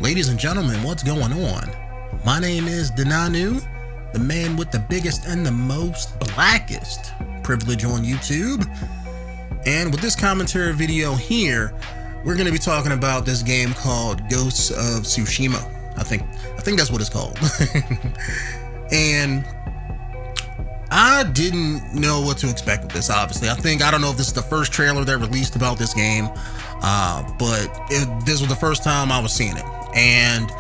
Ladies and gentlemen, what's going on? My name is Denanu, the man with the biggest and the most blackest privilege on YouTube. And with this commentary video here, we're going to be talking about this game called Ghosts of Tsushima. I think that's what it's called. And I didn't know what to expect with this, obviously. I don't know if this is the first trailer that released about this game, but this was the first time I was seeing it. And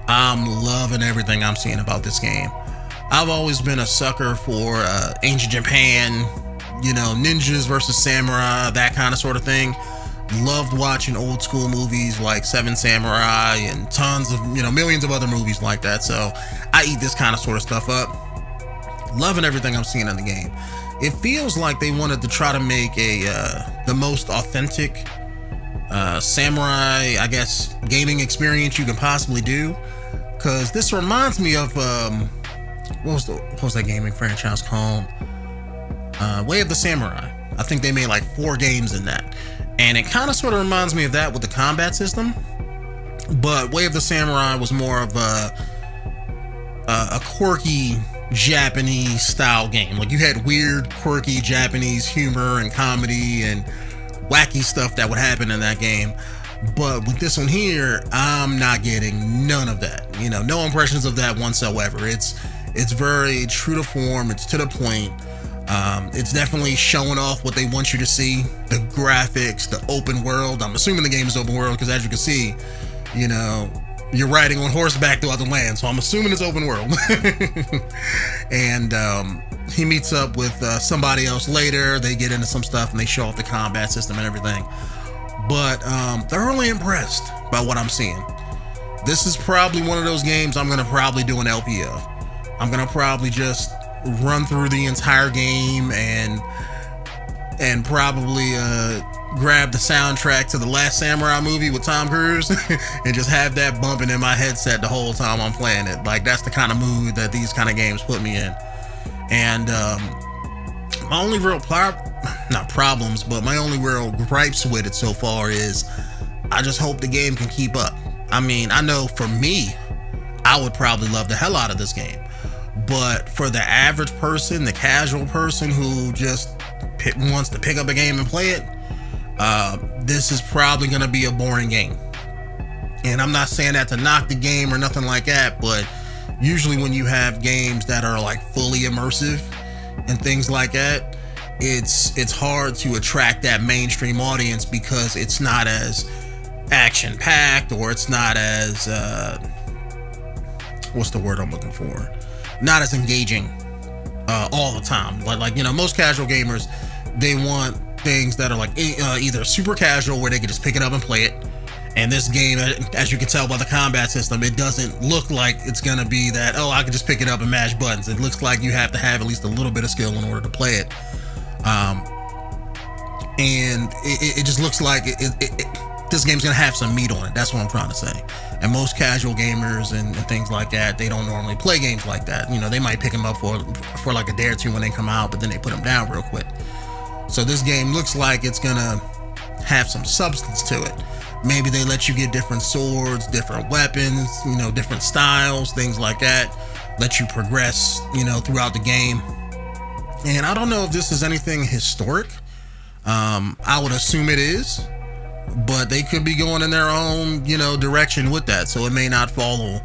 I'm loving everything I'm seeing about this game. I've always been a sucker for ancient Japan, ninjas versus samurai, that kind of sort of thing. Loved watching old school movies like Seven Samurai and tons of, millions of other movies like that. So I eat this kind of sort of stuff up. Loving everything I'm seeing in the game. It feels like they wanted to try to make the most authentic samurai, I guess, gaming experience you can possibly do. Because this reminds me of what was that gaming franchise called? Way of the Samurai. I think they made like 4 games in that, and it kind of sort of reminds me of that with the combat system. But Way of the Samurai was more of a quirky Japanese style game. Like, you had weird, quirky Japanese humor and comedy and wacky stuff that would happen in that game. But with this one here, I'm not getting none of that. No impressions of that whatsoever. It's very true to form. It's to the point. It's definitely showing off what they want you to see. The graphics, the open world. I'm assuming the game is open world because, as you can see, you're riding on horseback throughout the land. So I'm assuming it's open world. And he meets up with somebody else later. They get into some stuff and they show off the combat system and everything. But thoroughly impressed by what I'm seeing. This is probably one of those games I'm going to probably do an LP of. I'm going to probably just run through the entire game and probably grab the soundtrack to the Last Samurai movie with Tom Cruise and just have that bumping in my headset the whole time I'm playing it. Like, that's the kind of mood that these kind of games put me in. And my only real my only real gripes with it so far is I just hope the game can keep up. I mean, I know for me, I would probably love the hell out of this game. But for the average person, the casual person who just wants to pick up a game and play it, this is probably going to be a boring game. And I'm not saying that to knock the game or nothing like that, but usually when you have games that are like fully immersive and things like that, it's hard to attract that mainstream audience because it's not as action packed, or it's not as what's the word I'm looking for? Not as engaging all the time. Like most casual gamers, they want things that are like either super casual where they can just pick it up and play it. And this game, as you can tell by the combat system, it doesn't look like it's gonna be that, oh, I can just pick it up and mash buttons. It looks like you have to have at least a little bit of skill in order to play it. And it just looks like this game's gonna have some meat on it. That's what I'm trying to say. And most casual gamers and things like that, they don't normally play games like that. They might pick them up for like a day or two when they come out, but then they put them down real quick. So this game looks like it's gonna have some substance to it. Maybe they let you get different swords, different weapons, different styles, things like that. Let you progress, throughout the game. And I don't know if this is anything historic. I would assume it is. But they could be going in their own, direction with that. So it may not follow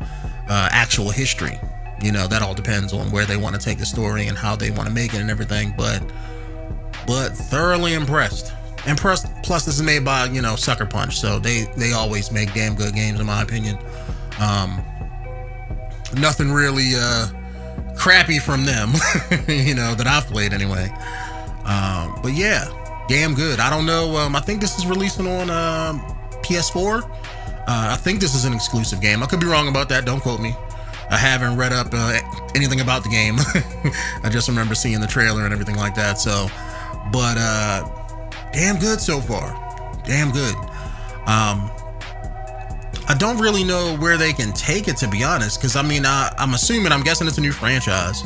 actual history. That all depends on where they want to take the story and how they want to make it and everything. But thoroughly impressed. Plus, this is made by, Sucker Punch. So they always make damn good games, in my opinion. Nothing really crappy from them, that I've played anyway. But yeah. Damn good. I don't know. I think this is releasing on PS4. I think this is an exclusive game. I could be wrong about that. Don't quote me. I haven't read up anything about the game. I just remember seeing the trailer and everything like that. So, but damn good so far. Damn good. I don't really know where they can take it, to be honest. Because I'm guessing it's a new franchise.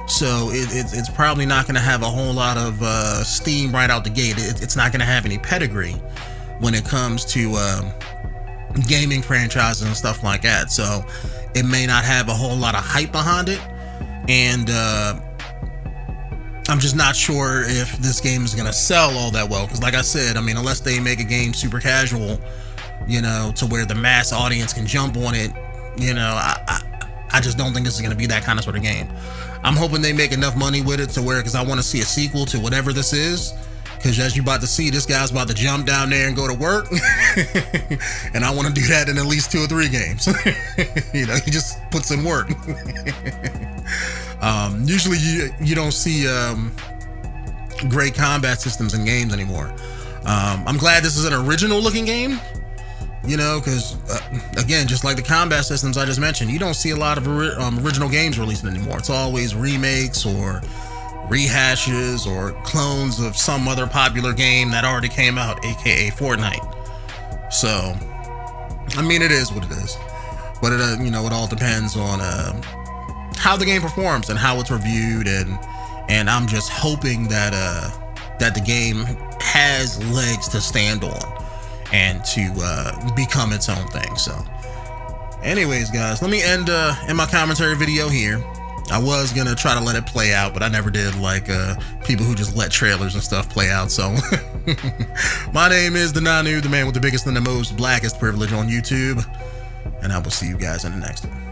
So it's probably not going to have a whole lot of steam right out the gate. It's not going to have any pedigree when it comes to gaming franchises and stuff like that. So it may not have a whole lot of hype behind it, and I'm just not sure if this game is gonna sell all that well. Because like I said, I mean, unless they make a game super casual, you know, to where the mass audience can jump on it, you know, I just don't think this is gonna be that kind of sort of game. I'm hoping they make enough money with it to where, because I want to see a sequel to whatever this is. Because as you're about to see, this guy's about to jump down there and go to work. And I want to do that in at least 2 or 3 games. You know, he just puts in work. Usually you don't see great combat systems in games anymore. I'm glad this is an original looking game. You know, because again, just like the combat systems I just mentioned, you don't see a lot of original games releasing anymore. It's always remakes or rehashes or clones of some other popular game that already came out, aka Fortnite. So, I mean, it is what it is. But it, you know, it all depends on how the game performs and how it's reviewed, and I'm just hoping that that the game has legs to stand on and to become its own thing. So anyways, guys, let me end in my commentary video here. I was gonna try to let it play out, but I never did, like people who just let trailers and stuff play out. So my name is the Nanu, the man with the biggest and the most blackest privilege on YouTube, and I will see you guys in the next one.